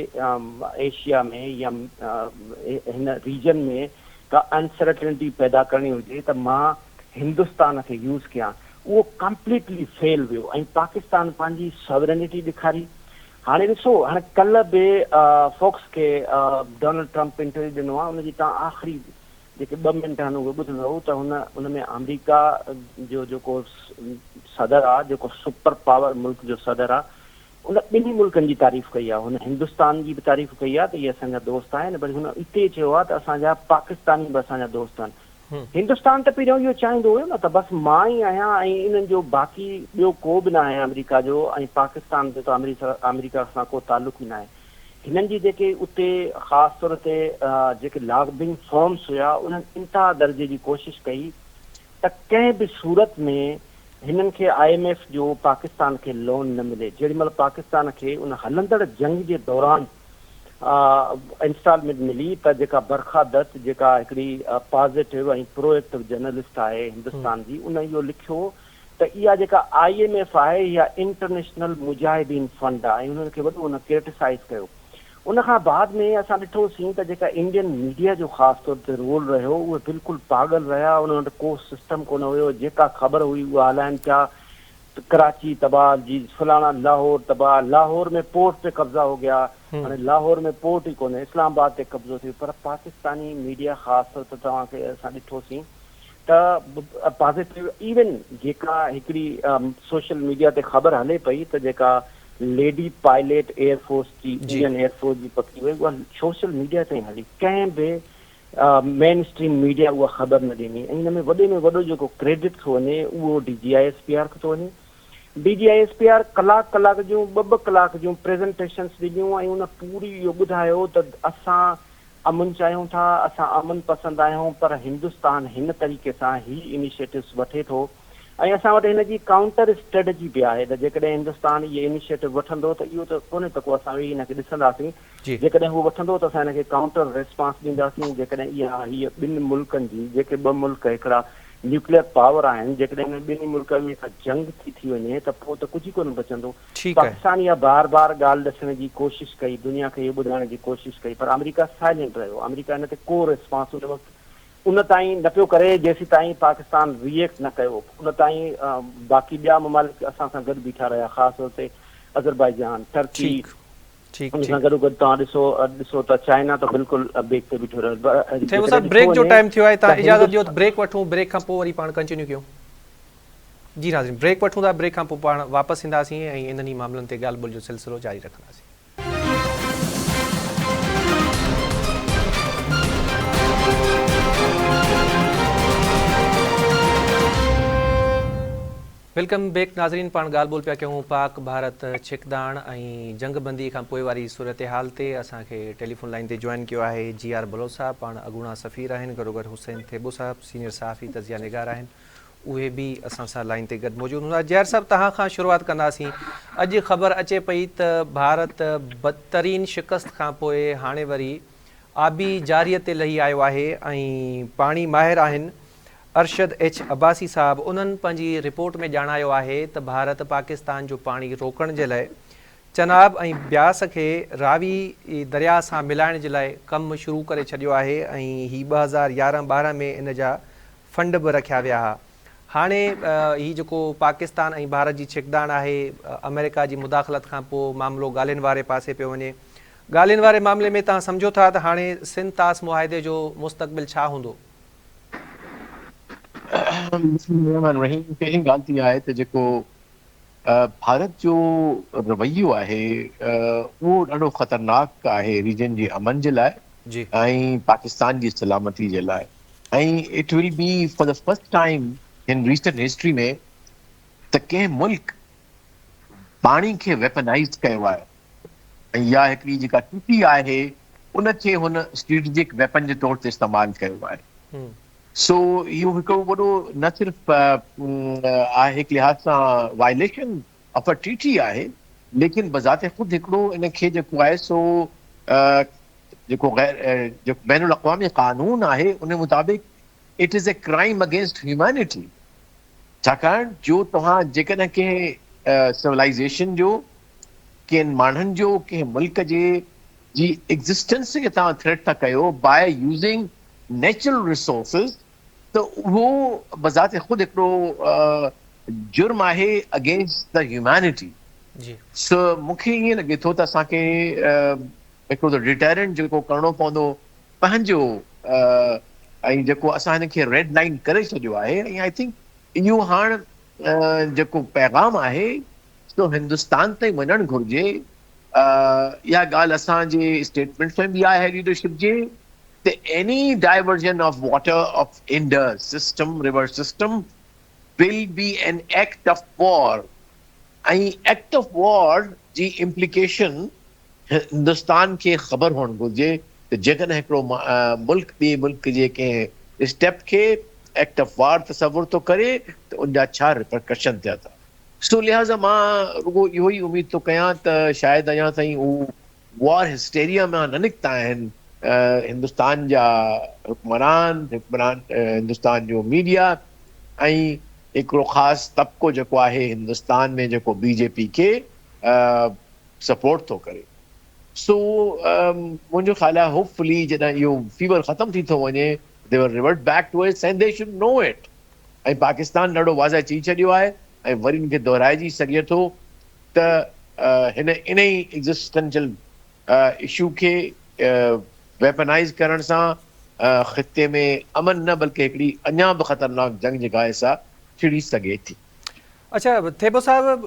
एशिया में या हिन रीजन में का अनसर्टेनिटी पैदा करणी हुजे त मां हिंदुस्तान खे यूज़ कयां, उहो कंप्लीटली फेल वियो ऐं पाकिस्तान पंहिंजी सॉवरेनिटी ॾेखारी। हाणे ॾिसो, हाणे कल्ह बि फोक्स खे डोनाल्ड ट्रंप इंटरव्यू ॾिनो आहे, उनजी तव्हां आख़िरी जेके 2 मिंट आहिनि उहे ॿुधंदव त हुन में अमेरिका जो जेको सदर आहे, जेको सुपर पावर मुल्क जो सदर आहे, उन 2 मुल्कनि जी तारीफ़ कई आहे। हुन हिंदुस्तान जी बि तारीफ़ कई आहे त इहे असांजा दोस्त आहिनि, वरी हुन इते चयो आहे त असांजा पाकिस्तानी बि असांजा दोस्त आहिनि। हिंदुस्तान त पहिरियों इहो चाहींदो हुयो न त बसि मां ई आहियां ऐं इन्हनि जो बाक़ी ॿियो को बि न आहे अमेरिका जो, ऐं पाकिस्तान जो त अमेरिका सां को तालुक़ ई न आहे। हिननि जी जेके उते ख़ासि तौर ते जेके लॉबिंग फर्म्स हुया उन्हनि इंतिहा दर्जे जी कोशिशि कई त कंहिं बि सूरत में हिननि खे IMF जो पाकिस्तान खे लोन न मिले। जेॾीमहिल पाकिस्तान खे उन हलंदड़ जंग जे दौरान इंस्टॉलमेंट मिली त जेका बरखा दत्त जेका हिकिड़ी पॉज़िटिव ऐं प्रोएक्टिव जर्नलिस्ट आहे हिंदुस्तान जी, उन इहो लिखियो त इहा जेका IMF आहे इहा इंटरनेशनल मुजाहिदीन फंड आहे ऐं उन्हनि खे वॾो उन क्रिटिसाइज़ कयो। उनखां बाद में असां ॾिठोसीं त जेका इंडियन मीडिया जो ख़ासि तौर ते रोल रहियो उहे बिल्कुलु पागल रहिया, उन वटि को सिस्टम कोन हुयो, जेका ख़बर हुई उहा हलाइनि पिया। कराची तबाह जी, फलाना लाहौर तबाह, लाहौर में पोर्ट पे कब्जा हो गया, हाणे लाहौर में पोर्ट ई कोन्हे, इस्लामाबाद ते कब्ज़ो थियो। पर पाकिस्तानी मीडिया ख़ासि तौर ते तव्हांखे असां ॾिठोसीं त पॉज़िटिव इवन जेका हिकिड़ी सोशल मीडिया ते ख़बर हले पई त जेका लेडी पायलट एयरफोर्स जी, इंडियन एयरफोर्स जी पकड़ी वई, उहा सोशल मीडिया ते हली, कंहिं बि मेन स्ट्रीम मीडिया उहा ख़बर न ॾिनी। ऐं हिन में वॾो जेको क्रेडिट थो वञे उहो DGISPR खे थो वञे। DGISPR कलाक जूं ॿ कलाक जूं प्रेज़ेंटेशन्स ॾिनियूं ऐं उन पूरी इहो ॿुधायो त असां अमन चाहियूं था, असां अमन पसंदि आहियूं, पर हिंदुस्तान हिन तरीक़े सां ही इनिशिएटिव्स वठे थो ऐं असां वटि हिन जी काउंटर स्ट्रेटजी बि आहे त जेकॾहिं हिंदुस्तान इहे इनिशिएटिव वठंदो त इहो त कोन्हे त को असां वेही हिनखे ॾिसंदासीं, जेकॾहिं हू वठंदो त असां हिनखे काउंटर रिस्पॉन्स ॾींदासीं। जेकॾहिं हीअ ॿिनि मुल्कनि जी, जेके ॿ मुल्क हिकिड़ा न्यूक्लियर पावर आहिनि, जेकॾहिं हिन ॿिन्ही मुल्कनि में जंग थी वञे त पोइ त कुझु ई कोन बचंदो। पाकिस्तान इहा बार ॻाल्हि ॾसण जी कोशिशि कई, दुनिया खे इहो ॿुधाइण जी कोशिशि कई, पर अमेरिका साइलेंट रहियो। अमेरिका हिन ते को रिस्पॉन्स उन वक़्तु उन ताईं न पियो करे जेसीं ताईं पाकिस्तान रिएक्ट न कयो। उन ताईं बाक़ी ॿिया ममालिक असां सां गॾु बीठा रहिया, ख़ासि तौर ते अज़रबाईजान, टर्की, उन सां गॾो तव्हां ॾिसो त चाइना त बिल्कुलु ब्रेक ते बीठो रहियो। ब्रेक जो टाइम थियो आहे, तव्हां इजाज़त ॾियो त ब्रेक वठूं, ब्रेक खां पोइ वरी पाण कंटिन्यू कयूं। जी नाज़रीन, ब्रेक वठूं था, ब्रेक खां पोइ पाण वापसि ईंदासीं ऐं इन्हनि मामलनि ते ॻाल्हि ॿोल जो सिलसिलो जारी रखंदासीं। वेलकम बैक नाज़रीन, पाण ॻाल्हि ॿोल पिया कयूं पाक भारत छिकदाण ऐं जंगबंदी खां पोइ वारी सूरत हाल ते। असांखे टेलीफोन लाइन ते जॉइन कयो आहे GR बलोच साहब, पाण अगूणा सफ़ीर आहिनि, गॾोगॾु हुसैन थेबो साहब सीनियर सहाफ़ी तज़िया निगार आहिनि, उहे बि असां सां लाइन ते गॾु मौजूदु हूंदा। GR साहब, तव्हां खां शुरूआत कंदासीं। अॼु ख़बर अचे पई त भारत बदतरीन शिकस्त खां पोइ हाणे वरी आबी जारीअ ते लही आयो आहे ऐं पाणी माहिर आहिनि अरशद H अब्बासी साहब, उन्हनि पंहिंजी रिपोर्ट में ॼाणायो आहे त भारत पाकिस्तान जो पाणी रोकण जे लाइ चनाब ऐं ब्यास खे रावी दरिया सां मिलाइण जे लाइ कमु शुरू करे छॾियो आहे ऐं ही 2011-12 में इन जा फंड बि रखिया विया हुआ। हाणे ही जेको पाकिस्तान ऐं भारत जी छिकदाण आहे, अमेरिका जी मुदाख़लत खां पोइ मामिलो ॻाल्हियुनि वारे पासे पियो वञे। ॻाल्हियुनि वारे मामले में तव्हां सम्झो था त हाणे सिंध तास मुआहिदे जो मुस्तक़बिल छा हूंदो? पहिरीं ॻाल्हि थी आहे त जेको भारत जो रवैयो आहे उहो ॾाढो ख़तरनाक आहे रीजन जे अमन जे लाइ ऐं पाकिस्तान जी सलामती जे लाइ। ऐं it will be for the first time in recent history में त कंहिं मुल्क पाणी खे वेपनाइज़ कयो आहे ऐं या हिकिड़ी जेका टूटी आहे उनखे हुन स्ट्रेटेजिक वेपन जे तौर ते इस्तेमालु कयो आहे। सो इहो हिकिड़ो वॾो न सिर्फ़ आहे हिकु लिहाज़ सां वायलेशन ऑफ अ ट्रीटी आहे, लेकिन बज़ाते ख़ुदि हिकिड़ो इनखे जेको आहे सो जेको बैनुल अक़वामी क़ानून आहे उन मुताबिक़ it is a crime against humanity. छाकाणि जो तव्हां जेकॾहिं कंहिं सिविलाइज़ेशन जो, कंहिं माण्हुनि जो, कंहिं मुल्क जी एग्ज़िस्टेंस खे तव्हां थ्रेट था कयो बाय यूज़िंग नेचुरल रिसोर्सिस, त उहो बज़ाते ख़ुदि हिकिड़ो जुर्म आहे अगेंस्ट द ह्यूमैनिटी। सो मूंखे ईअं लॻे थो त असांखे हिकिड़ो त डिटेरेंट जेको करिणो पवंदो पंहिंजो, ऐं जेको असां हिनखे रेड लाइन करे छॾियो आहे। ऐं आई थिंक इहो हाणे जेको पैगाम आहे सो हिंदुस्तान ताईं वञणु घुरिजे। इहा ॻाल्हि असांजे स्टेटमेंट्स में बि आहे लीडरशिप जे त any diversion of water of Indus system, river system, will be an act of war. ऐं act of war ji implication Hindustan खे ख़बर हुअणु घुरिजे त जेकॾहिं हिकिड़ो मुल्क ॿिए मुल्क जे कंहिं स्टेप खे एक्ट ऑफ वार तसवुर थो करे त उनजा छा रिपरकशन थिया था। सो लिहाज़ा मां रुगो इहो ई उमेद थो कयां त शायदि अञा ताईं हू वॉर हिस्टेरिया मां न निकिता आहिनि हिंदुस्तान जा हुक्मरान, हिंदुस्तान जो मीडिया ऐं हिकिड़ो ख़ासि तबिको जेको आहे हिंदुस्तान में जेको BJP खे सपोर्ट थो करे। सो मुंहिंजो ख़्यालु आहे होपफुली जॾहिं इहो फीवर ख़तमु थी थो वञे they will revert back to its and they should know it. ऐं पाकिस्तान ॾाढो वाज़ह चई छॾियो आहे ऐं वरी उनखे दोहिराइजी सघे थो त हिन इन ई एग्ज़िस्टेंशियल इशू खे वेपनाइज़ करण सां ख़िते में अमन न बल्कि हिकिड़ी अञा बि ख़तरनाक जंग जेका आहे सा छिड़ी सघे थी। अच्छा थेबो साहब,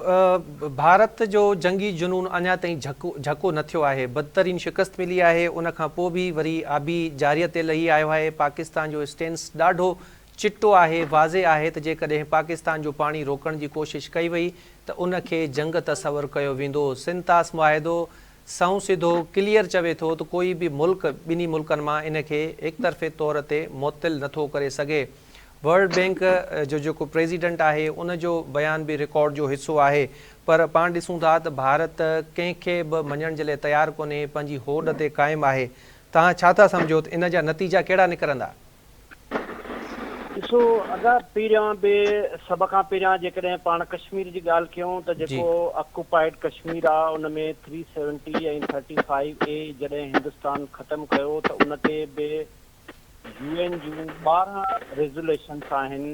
भारत जो जंगी जुनून अञा ताईं झको न थियो आहे, बदतरीन शिकस्त मिली आहे, उन खां पोइ बि वरी आबी जारीअ ते लही आयो आहे। पाकिस्तान जो स्टेंस ॾाढो चिटो आहे, वाज़े आहे त जेकॾहिं पाकिस्तान जो पाणी रोकण जी कोशिश कई वई त उनखे जंग तसवर कयो वेंदो। सिंतास मुआहिदो सऊं सिधो क्लियर चवे थो त कोई बि मुल्क ॿिन्ही मुल्कनि मां इनखे एक तरफ़े तौर ते मुअत्तिल नथो करे सघे। वर्ल्ड बैंक जो जेको प्रेसिडेंट आहे उन जो बयान बि रिकॉर्ड जो हिसो आहे, पर पाण ॾिसूं था त भारत कंहिंखे बि मञण जे लाइ तयारु कोन्हे, पंहिंजी होड़ ते क़ाइमु आहे। तव्हां छा था सम्झो त इन जा नतीजा कहिड़ा निकिरंदा? ॾिसो, अगरि पहिरियां बि सभ खां पहिरियां जेकॾहिं पाण कश्मीर जी ॻाल्हि कयूं त जेको ऑक्युपाइड कश्मीर आहे उन में 370 ऐं 35A जॾहिं हिंदुस्तान ख़तमु कयो त उन ते बि UN जूं 12 रेज़ोल्यूशन्स आहिनि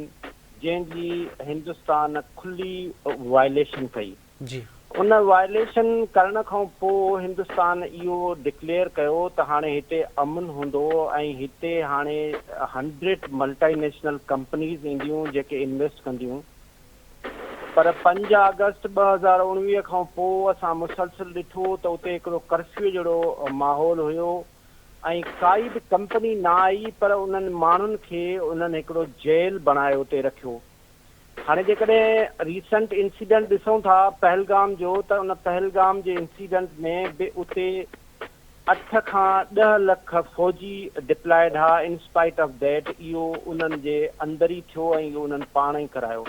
जंहिंजी हिंदुस्तान खुली वायलेशन कई। उन वायलेशन करण खां पोइ हिंदुस्तान इहो डिक्लेयर कयो त हाणे हिते अमन हूंदो ऐं हिते हाणे 100 मल्टीनेशनल कंपनीज़ ईंदियूं जेके इन्वेस्ट कंदियूं। पर 5 अगस्त 2019 खां पोइ असां मुसलसल ॾिठो त उते हिकिड़ो कर्फ्यू जहिड़ो माहौल हुयो ऐं काई बि कंपनी न आई, पर उन्हनि माण्हुनि खे उन्हनि हिकिड़ो जेल बणायो उते रखियो। हाणे जेकॾहिं रीसेंट इंसिडेंट ॾिसूं था पहलगाम जो, त उन पहलगाम जे इंसिडेंट में बि उते 8 खां 10 लख फ़ौजी डिप्लॉयड हा। इन स्पाइट ऑफ दैट इहो उन्हनि जे अंदर ई थियो ऐं इहो उन्हनि पाण ई करायो।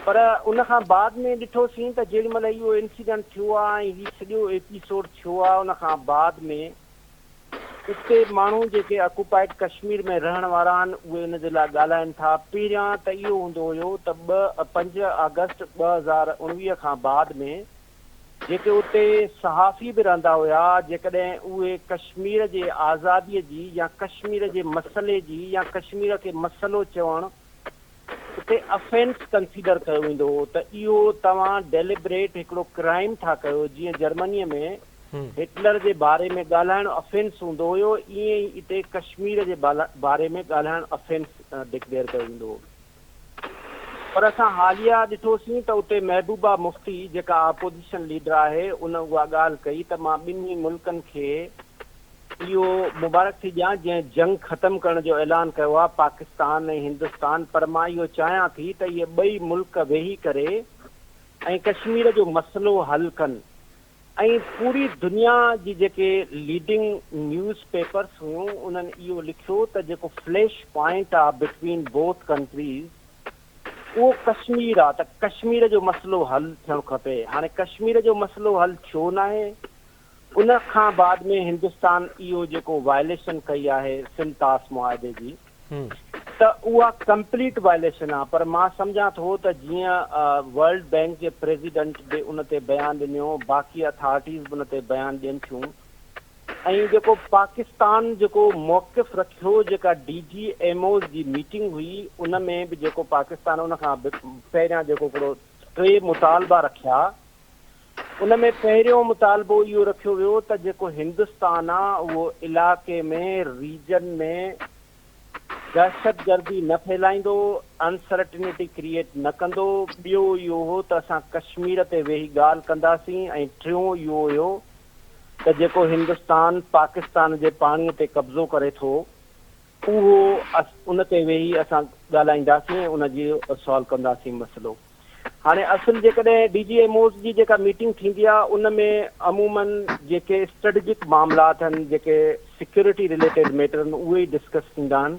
पर उन खां बाद में ॾिठोसीं त जेॾी महिल इहो इंसिडेंट थियो आहे ऐं हीउ सॼो एपिसोड थियो आहे, उन खां बाद में उते माण्हू जेके ऑक्युपाइड कश्मीर में रहण वारा आहिनि उहे उन जे लाइ ॻाल्हाइनि था। पहिरियां त इहो हूंदो हुयो त 5 अगस्त 2019 खां बाद में जेके उते सहाफ़ी बि रहंदा हुया, जेकॾहिं उहे कश्मीर जे आज़ादीअ जी या कश्मीर जे मसइले जी या कश्मीर खे मसइलो चवणु उते अफेंस कंसीडर कयो वेंदो हो त इहो तव्हां डेलिबरेट हिकिड़ो क्राइम था कयो। जीअं जर्मनीअ में हिटलर जे बारे में ॻाल्हाइणु अफेंस हूंदो हुयो, ईअं ई हिते कश्मीर जे बारे में ॻाल्हाइणु अफेंस डिक्लेयर कयो वेंदो हो। पर असां हालिया ॾिठोसीं त उते महबूबा मुफ्ती जेका अपोजिशन लीडर आहे उन उहा ॻाल्हि कई त मां ॿिन्ही मुल्कनि खे इहो मुबारक थी ॾियां जंहिं जंग ख़तमु करण जो ऐलान कयो आहे, पाकिस्तान ऐं हिंदुस्तान। पर मां इहो चाहियां थी त इहे ॿई मुल्क वेही करे ऐं कश्मीर जो मसइलो हल कनि। ऐं पूरी दुनिया जी जेके लीडिंग न्यूज़ पेपर्स हुयूं उन्हनि इहो लिखियो त जेको फ्लैश पॉइंट आहे बिटवीन बोथ कंट्रीज़ उहो कश्मीर आहे, त कश्मीर जो मसइलो हल थियणु खपे। हाणे कश्मीर जो मसइलो हल छो न आहे? उन खां बाद में हिंदुस्तान इहो जेको वायलेशन कई आहे सिंतास मुआहिदे जी, त उहा कंप्लीट वायलेशन आहे। पर मां सम्झां थो त जीअं वर्ल्ड बैंक जे प्रेसिडेंट बि उन ते बयानु ॾिनो, बाक़ी अथॉरिटीज़ बि उन ते बयानु ॾियनि थियूं। ऐं जेको पाकिस्तान जेको मौक़िफ़ रखियो, जेका DGMOs जी मीटिंग हुई उन में बि जेको पाकिस्तान उन खां पहिरियां जेको हिकिड़ो 3 मुतालबा रखिया, उन में पहिरियों मुतालबो इहो रखियो वियो त जेको हिंदुस्तान आहे उहो इलाइक़े में रीजन में दहशतगर्दी न फैलाईंदो, अनसर्टिनिटी क्रिएट न कंदो। ॿियो इहो हो त असां कश्मीर ते वेही ॻाल्हि कंदासीं। ऐं टियों इहो हुयो त जेको हिंदुस्तान पाकिस्तान जे पाणीअ ते कब्ज़ो करे थो उहो उन ते वेही असां ॻाल्हाईंदासीं, उन जी सॉल्व कंदासीं मसइलो। हाणे असुल जेकॾहिं DGMOs जी जेका मीटिंग थींदी आहे उन में अमूमन जेके स्ट्रेटेजिक मामलात आहिनि, जेके सिक्योरिटी रिलेटेड मैटर आहिनि, उहे ई डिस्कस थींदा आहिनि।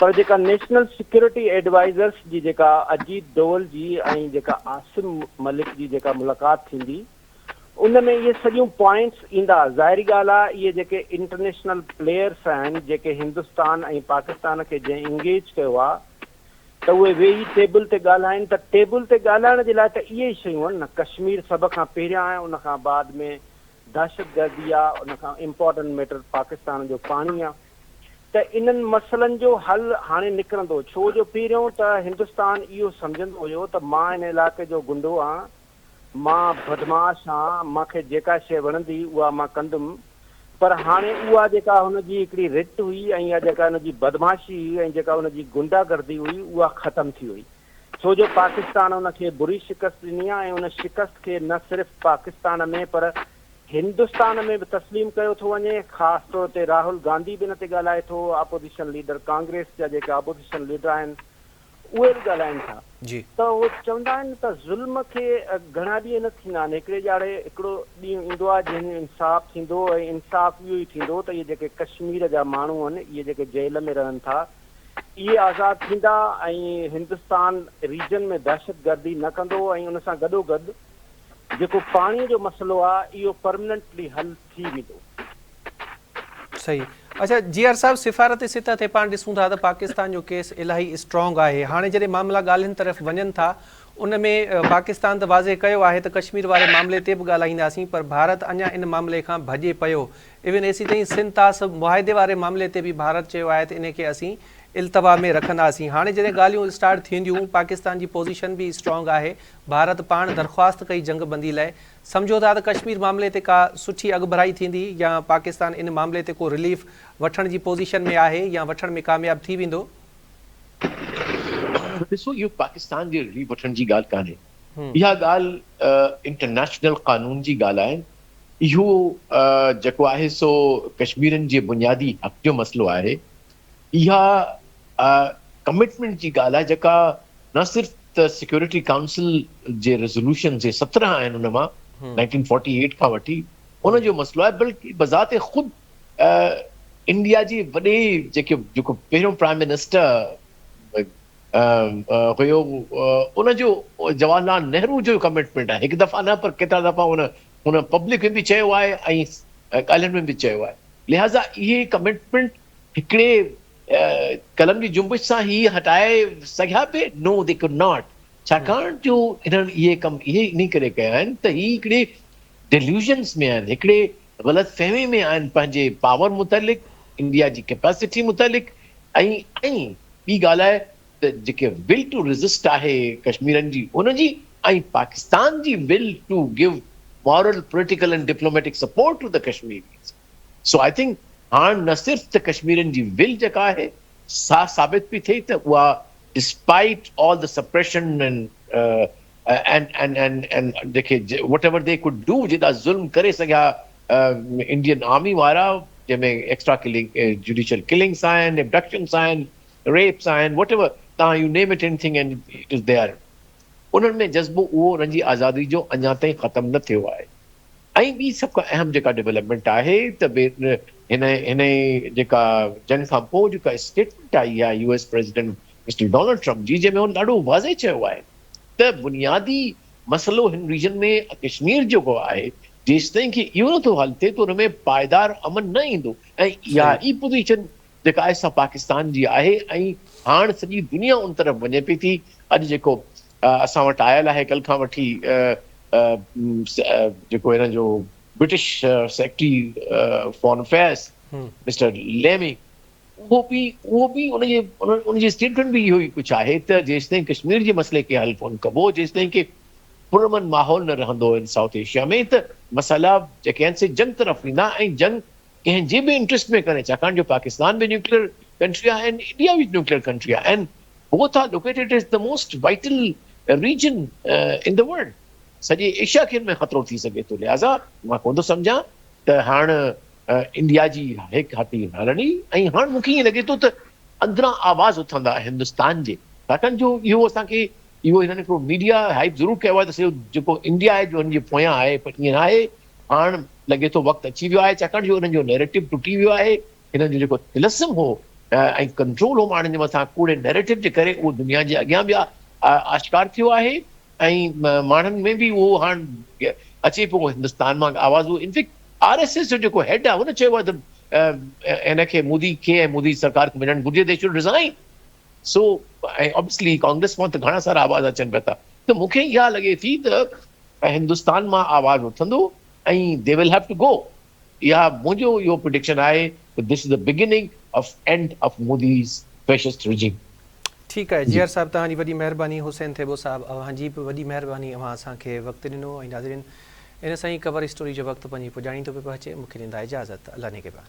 पर जेका नेशनल सिक्योरिटी एडवाइज़र्स जी जेका अजीत डोवल जी ऐं जेका आसिम मलिक जी जेका मुलाक़ात थींदी उन में इहे सॼियूं पॉइंट्स ईंदा। ज़ाहिरी ॻाल्हि आहे इहे जेके इंटरनेशनल प्लेयर्स आहिनि जेके हिंदुस्तान ऐं पाकिस्तान खे जंहिं इंगेज कयो आहे त उहे वेही टेबल ते ॻाल्हाइनि। त टेबल ते ॻाल्हाइण जे लाइ त इहे ई शयूं आहिनि न। कश्मीर सभ खां पहिरियां आहे, उन खां बाद में दहशतगर्दी आहे, उन खां इम्पोर्टेंट मैटर पाकिस्तान जो पाणी आहे। त इन्हनि मसइलनि जो हल हाणे निकिरंदो, छो जो पहिरियों त हिंदुस्तान इहो सम्झंदो हुयो त मां हिन इलाइक़े जो गुंडो आहियां, मां बदमाश आहियां, मूंखे जेका शइ वणंदी उहा मां कंदुमि, पर हाणे उहा जेका हुनजी हिकिड़ी रिट हुई ऐं इहा जेका हुनजी बदमाशी हुई ऐं जेका हुनजी गुंडागर्दी हुई उहा ख़तमु थी वई, छो जो पाकिस्तान हुनखे बुरी शिकस्त ॾिनी आहे ऐं उन शिकस्त खे न सिर्फ़ु पाकिस्तान में पर हिंदुस्तान में बि तस्लीम कयो थो वञे। ख़ासि तौर ते राहुल गांधी बि हिन ते ॻाल्हाए थो, अपोज़िशन लीडर कांग्रेस जा जेके अपोज़िशन लीडर आहिनि उहे बि ॻाल्हाइनि था त उहे चवंदा आहिनि त ज़ुल्म खे घणा ॾींहं न थींदा आहिनि, हिकिड़े ॼाणे हिकिड़ो ॾींहुं ईंदो आहे जंहिं इंसाफ़ थींदो ऐं इंसाफ़ इहो ई थींदो त इहे जेके कश्मीर जा माण्हू आहिनि, इहे जेके जेल में रहनि था, इहे आज़ादु थींदा ऐं हिंदुस्तान रीजन में दहशतगर्दी न कंदो ऐं उन सां गॾोगॾु जेको पाणीअ जो मसइलो आहे इहो परमनेंटली हल थी वेंदो। सही। अच्छा जीआर साहब, सिफ़ारती सतह ते पाण ॾिसूं था त पाकिस्तान जो केस इलाही स्ट्रॉन्ग आहे। हाणे जॾहिं मामला ॻाल्हियुनि तरफ़ वञनि था उन में पाकिस्तान त वाज़े कयो आहे त कश्मीर वारे मामले ते बि ॻाल्हाईंदासीं, पर भारत अञा इन मामले खां भॼे पियो। इवन एसी ताईं सिंध तास मुआदे वारे मामले ते बि भारत चयो आहे त इनखे असीं इल्तवा में रखंदासीं। हाणे जॾहिं ॻाल्हियूं स्टार्ट थींदियूं, पाकिस्तान जी पोज़ीशन बि स्ट्रॉन्ग आहे, भारत पाण दरख़्वास्त कई जंग बंदी लाइ, सम्झो था त कश्मीर मामले ते का सुठी अॻुभराई थींदी या पाकिस्तान इन मामले ते को रिलीफ वठण जी पोज़ीशन में आहे या वठण में कामयाब थी वेंदो? ॾिसो, इहो पाकिस्तान जे रिलीफ वठण जी ॻाल्हि कान्हे, इहा ॻाल्हि इंटरनेशनल कानून जी ॻाल्हि आहे। इहो जेको आहे सो कश्मीरनि जे बुनियादी हक़ जो मसइलो आहे। इहा कमिटमेंट जी ॻाल्हि आहे जेका न सिर्फ़ु त सिक्योरिटी काउंसिल जे रेज़ोल्यूशन जे 17 आहिनि उन मां 1948 खां वठी उन जो मसइलो आहे, बल्कि बज़ाते ख़ुदि इंडिया जी वॾे जेको पहिरियों प्राइम मिनिस्टर हुयो उनजो जवाहरलाल नेहरू जो कमिटमेंट आहे। हिकु दफ़ा न पर केतिरा दफ़ा हुन पब्लिक में बि चयो आहे ऐं ॻाल्हियुनि में बि चयो आहे। लिहाज़ा इहे कमिटमेंट हिकिड़े कलम जी जुंबिश सां ही हटाए सघिया पिए? नो, दे कुड नॉट। छाकाणि जो इन्हनि इहे कम इहे इन करे कया आहिनि त ही हिकिड़े डिल्यूजन्स में आहिनि, हिकिड़े ग़लतफ़हमी में आहिनि पंहिंजे पावर मुतलिक़, इंडिया जी कैपेसिटी मुतलिक़। ऐं ॿी ॻाल्हि आहे त जेके विल टू रेज़िस्ट आहे कश्मीरनि जी उनजी ऐं पाकिस्तान जी will to give moral, political and diplomatic support to the Kashmiris. So I think हाणे न सिर्फ़ु त कश्मीरनि जी विल जेका आहे सा साबित पई थिए त उहा despite all the suppression and जेके वट एवर दे कुड डू, जेका ज़ुल्म करे सघिया इंडियन आर्मी वारा, जंहिंमें एक्स्ट्रा किलिंग, जुडिशियल किलिंग्स आहिनि, एबडक्शन्स आहिनि, रेप्स आहिनि, वट एवर तव्हां you name it anything and it is there. उन्हनि में जज़्बो उहो उन्हनि जी आज़ादी जो अञा ताईं ख़तमु न थियो आहे। ऐं ॿी सभ खां अहम जेका डेवलपमेंट आहे त हिन जेका जंग खां पोइ जेका स्टेटमेंट आई आहे US president mister Donald Trump जी, जंहिंमें हुन ॾाढो वाज़े चयो आहे त बुनियादी मसइलो हिन रीजन में कश्मीर जेको आहे जेसिताईं कि इहो नथो हल थिए त हुन में पाइदार अमन न ईंदो। ऐं इहा ई पोज़ीशन जेका आहे सा पाकिस्तान जी आहे ऐं हाणे सॼी दुनिया उन तरफ़ वञे पई थी। अॼु जेको असां वटि आयल आहे कल्ह खां वठी जेको हिन जो British secretary foreign affairs mister Lammy, उहो बि उनजी स्टेटमेंट बि इहो ई कुझु आहे त जेसिताईं कश्मीर जे मसइले खे हल कोन कबो, जेसिताईं कि पुरअमन माहौल न रहंदो इन साउथ एशिया में, त मसइला जेके आहिनि से जंग तरफ़ वेंदा। ऐं जंग कंहिंजे बि इंट्रस्ट में कोन्हे, छाकाणि जो पाकिस्तान बि न्यूक्लियर कंट्री आहे ऐं इंडिया बि न्यूक्लियर कंट्री आहे and both are located is the most vital region in the world. सॼे एशिया खे में ख़तरो थी सघे थो। लिहाज़ा मां कोन थो सम्झां त हाणे इंडिया जी हिकु हटी हलणी। ऐं हाणे मूंखे ईअं लॻे थो त अंदरां आवाज़ उथंदा हिंदुस्तान जे, छाकाणि जो इहो असांखे इहो हिननि हिकिड़ो मीडिया हाइप ज़रूरु कयो आहे त सॼो जेको इंडिया आहे जो हुनजे पोयां आहे, पर ईअं न आहे। हाणे लॻे थो वक़्तु अची वियो आहे, छाकाणि जो हुननि जो नैरेटिव टुटी वियो आहे। हिननि जो जेको तिलस्म हो ऐं कंट्रोल हो माण्हुनि जे मथां कूड़े नैरेटिव जे करे, उहो दुनिया जे अॻियां बि आश्कार थियो आहे। ऐं माण्हुनि में बि उहो हाणे अचे पियो हिंदुस्तान मां आवाज़। इनफैक्ट RSS जो जेको हेड आहे हुन चयो आहे त हिनखे मोदी खे ऐं मोदी सरकार खे वञणु घुरिजे, दे शुड रिज़ाइन। सो ऐं ऑब्वियसली कांग्रेस मां त घणा सारा आवाज़ अचनि पिया था। त मूंखे इहा लॻे थी त हिंदुस्तान मां आवाज़ उथंदो ऐं they will have to go. इहा मुंहिंजो इहो प्रिडिक्शन आहे त this is the beginning of end of Modi's fascist regime. ठीक है जियर साहब तव्हांजी वॾी महिरबानी हुसैन थेबो साहब अव्हांजी बि वॾी महिरबानी अव्हां असांखे वक़्तु ॾिनो ऐं नाज़रीन इन सां ई कवर स्टोरी जो वक़्तु पंहिंजी पुॼाणी थो पियो अचे मूंखे ॾींदा इजाज़त अल्लाह ने के बाद